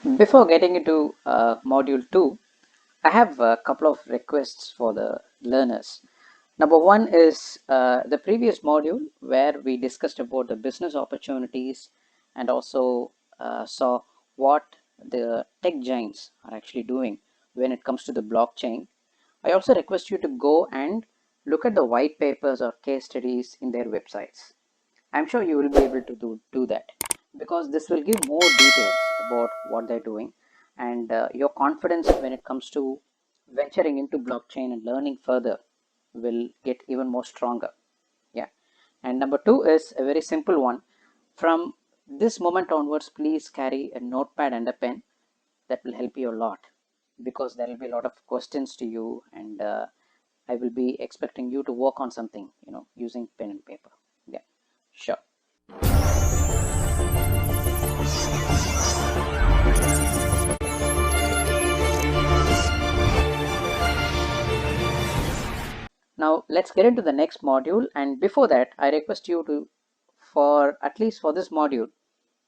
Before getting into module 2, I have a couple of requests for the learners. Number one is the previous module where we discussed about the business opportunities and also saw what the tech giants are actually doing when it comes to the blockchain. I also request you to go and look at the white papers or case studies in their websites. I'm sure you will be able to do that because this will give more details about what they're doing, and your confidence when it comes to venturing into blockchain and learning further will get even more stronger. Yeah. And number two is a very simple one. From this moment onwards, please carry a notepad and a pen. That will help you a lot because there will be a lot of questions to you, and I will be expecting you to work on something, using pen and paper. Yeah, sure. Now let's get into the next module, and before that I request you to, for at least for this module,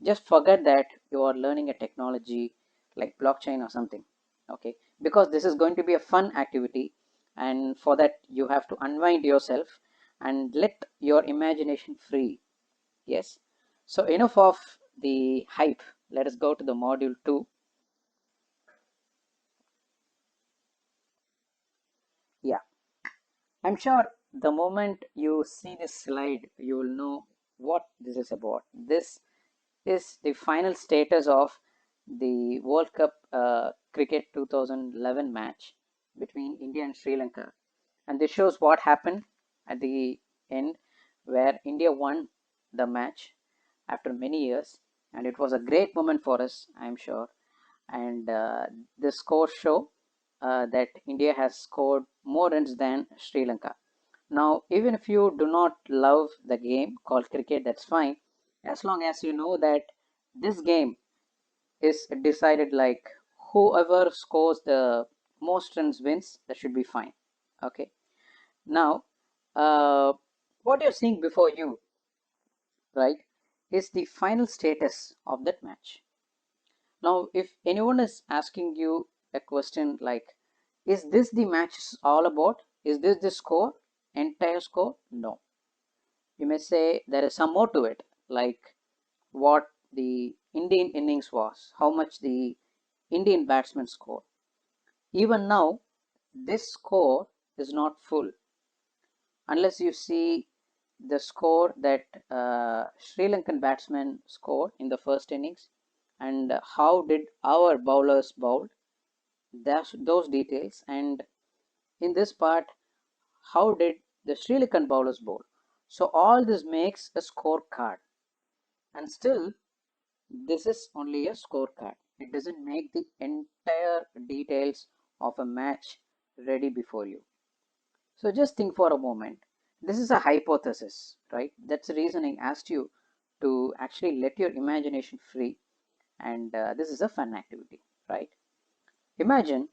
just forget that you are learning a technology like blockchain or something. Okay, because this is going to be a fun activity, and for that you have to unwind yourself and let your imagination free. Yes, so enough of the hype. Let us go to the module 2. Yeah, I'm sure the moment you see this slide, you will know what this is about. This is the final status of the World Cup Cricket 2011 match between India and Sri Lanka. And this shows what happened at the end, where India won the match after many years. And it was a great moment for us, I'm sure. And the scores show that India has scored more runs than Sri Lanka. Now, even if you do not love the game called cricket, that's fine, as long as you know that this game is decided like whoever scores the most runs wins. That should be fine. Okay. Now, uh, what you're seeing before you, right, is the final status of that match. Now, if anyone is asking you a question like, is this the match all about? Is this the score? Entire score? No. You may say there is some more to it, like what the Indian innings was, how much the Indian batsmen scored. Even now, this score is not full unless you see the score that Sri Lankan batsmen scored in the first innings and how did our bowlers bowl. Those details, and in this part, how did the Sri Lankan bowlers bowl. So all this makes a scorecard, and still this is only a scorecard. It doesn't make the entire details of a match ready before you. So just think for a moment. This is a hypothesis, right? That's the reasoning asked you to actually let your imagination free, and this is a fun activity, right? Imagine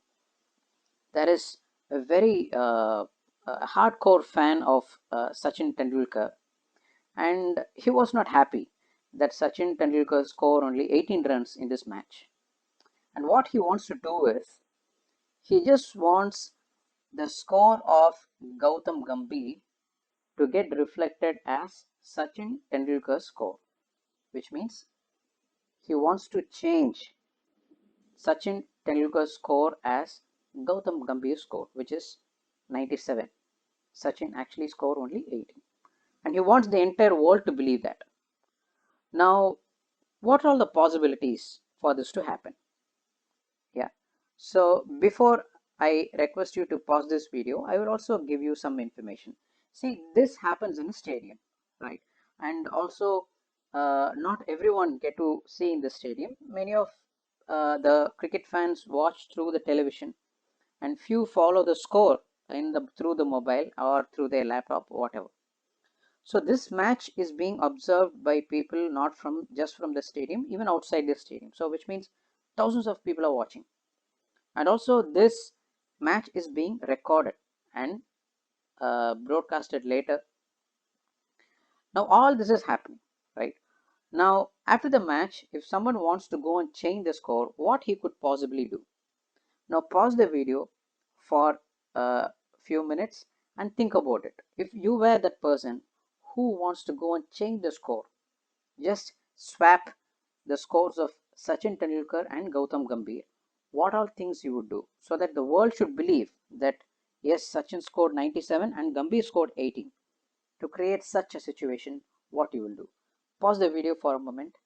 there is a very a hardcore fan of Sachin Tendulkar, and he was not happy that Sachin Tendulkar scored only 18 runs in this match. And what he wants to do is he just wants the score of Gautam Gambhir to get reflected as Sachin Tendulkar's score, which means he wants to change Sachin Tendulkar's score as Gautam Gambhir's score, which is 97. Sachin actually scored only 18. And he wants the entire world to believe that. Now, what are all the possibilities for this to happen? Yeah. So before I request you to pause this video, I will also give you some information. See, this happens in a stadium, right? And also, not everyone get to see in the stadium. Many of the cricket fans watch through the television, and few follow the score in the through the mobile or through their laptop, whatever. So this match is being observed by people not from just from the stadium, even outside the stadium. So which means thousands of people are watching, and also this match is being recorded and broadcasted later. Now all this is happening, right? Now, after the match, if someone wants to go and change the score, what he could possibly do? Now, pause the video for a few minutes and think about it. If you were that person who wants to go and change the score, just swap the scores of Sachin Tendulkar and Gautam Gambhir, what all things you would do so that the world should believe that yes, Sachin scored 97 and Gambhir scored 80. To create such a situation, what you will do? Pause the video for a moment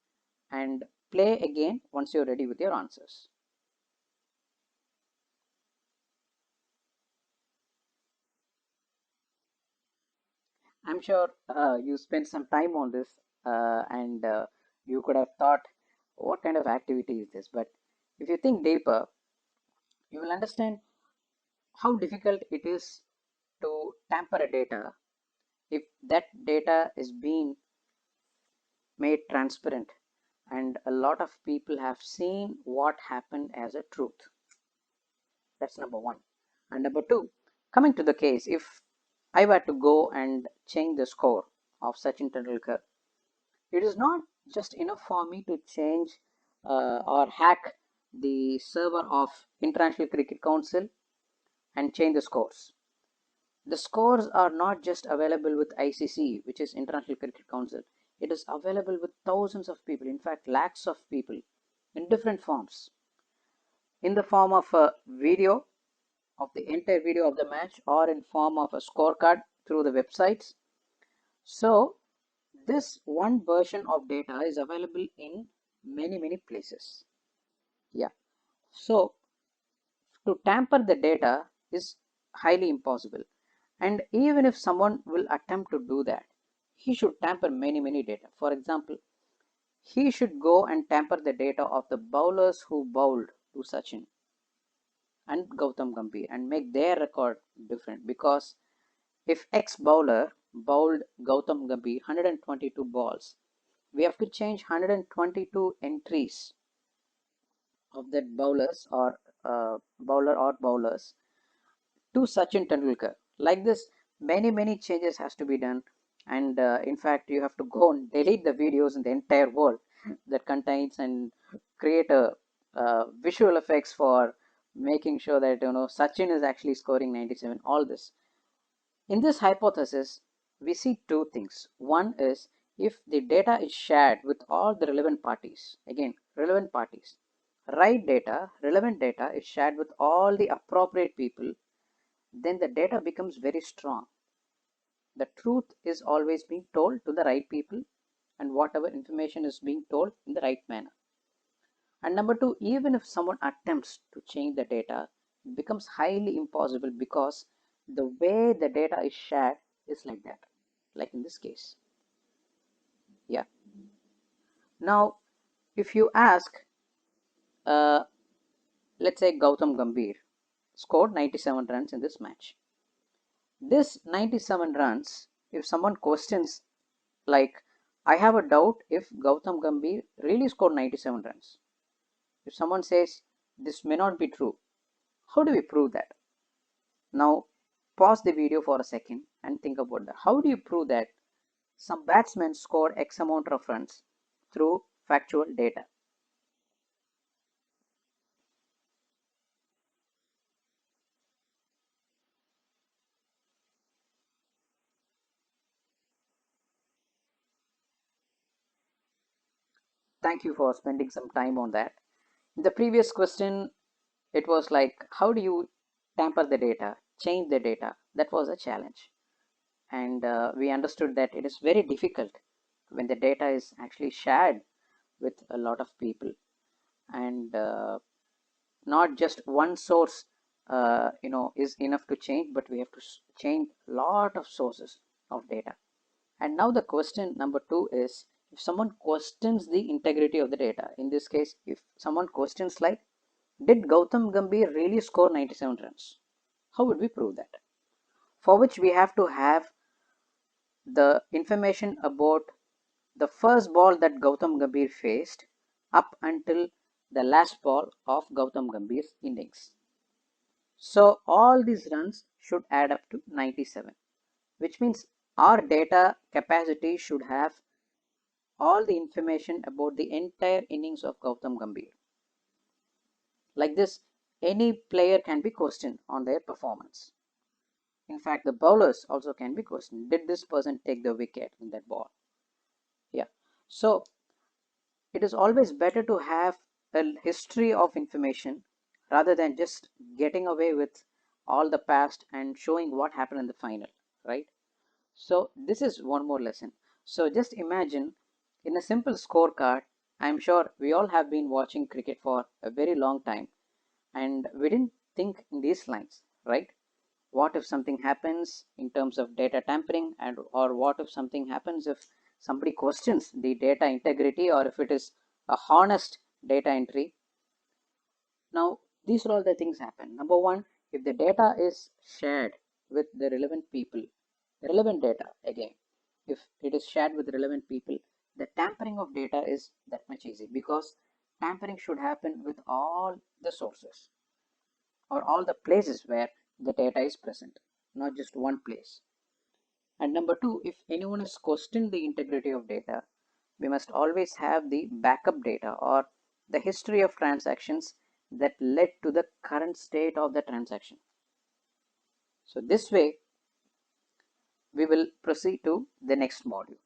and play again once you're ready with your answers. I'm sure you spent some time on this and you could have thought, what kind of activity is this? But if you think deeper, you will understand how difficult it is to tamper a data if that data is being made transparent and a lot of people have seen what happened as a truth. That's number one. And number two, coming to the case, if I were to go and change the score of Sachin Tendulkar, it is not just enough for me to change or hack the server of International Cricket Council and change the scores. The scores are not just available with ICC, which is International Cricket Council. It is available with thousands of people, in fact, lakhs of people in different forms. In the form of a video of the entire video of the match or in form of a scorecard through the websites. So this one version of data is available in many places. Yeah. So to tamper the data is highly impossible. And even if someone will attempt to do that, he should tamper many data. For example, he should go and tamper the data of the bowlers who bowled to Sachin and Gautam Gambhir and make their record different, because if X bowler bowled Gautam Gambhir 122 balls, we have to change 122 entries of that bowlers to Sachin Tendulkar. Like this, many changes has to be done, and in fact, you have to go and delete the videos in the entire world that contains and create a visual effects for making sure that Sachin is actually scoring 97. All this. In this hypothesis, we see two things. One is if the data is shared with all the relevant parties. Again, relevant parties. Right data, relevant data is shared with all the appropriate people, then the data becomes very strong. The truth is always being told to the right people, and whatever information is being told in the right manner. And number two, even if someone attempts to change the data, it becomes highly impossible because the way the data is shared is like that, like in this case. Yeah. Now, if you ask, uh, let's say Gautam Gambhir scored 97 runs in this match. This 97 runs, if someone questions, like, I have a doubt if Gautam Gambhir really scored 97 runs. If someone says this may not be true, how do we prove that? Now, pause the video for a second and think about that. How do you prove that some batsmen scored X amount of runs through factual data? Thank you for spending some time on that. In the previous question, it was like, how do you tamper the data, change the data? That was a challenge. And we understood that it is very difficult when the data is actually shared with a lot of people, and not just one source is enough to change, but we have to change a lot of sources of data. And now the question number two is, if someone questions the integrity of the data, in this case, if someone questions like, did Gautam Gambhir really score 97 runs? How would we prove that? For which we have to have the information about the first ball that Gautam Gambhir faced up until the last ball of Gautam Gambhir's innings. So all these runs should add up to 97, which means our data capacity should have all the information about the entire innings of Gautam Gambhir. Like this, any player can be questioned on their performance. In fact, the bowlers also can be questioned. Did this person take the wicket in that ball? Yeah. So it is always better to have a history of information rather than just getting away with all the past and showing what happened in the final, right? So this is one more lesson. So just imagine in a simple scorecard, I'm sure we all have been watching cricket for a very long time and we didn't think in these lines, right? What if something happens in terms of data tampering, and or what if something happens if somebody questions the data integrity, or if it is a honest data entry? Now these are all the things happen. Number one, if the data is shared with the relevant people, relevant data again, if it is shared with relevant people, the tampering of data is that much easy, because tampering should happen with all the sources or all the places where the data is present, not just one place. And number two, if anyone has questioned the integrity of data, we must always have the backup data or the history of transactions that led to the current state of the transaction. So this way, we will proceed to the next module.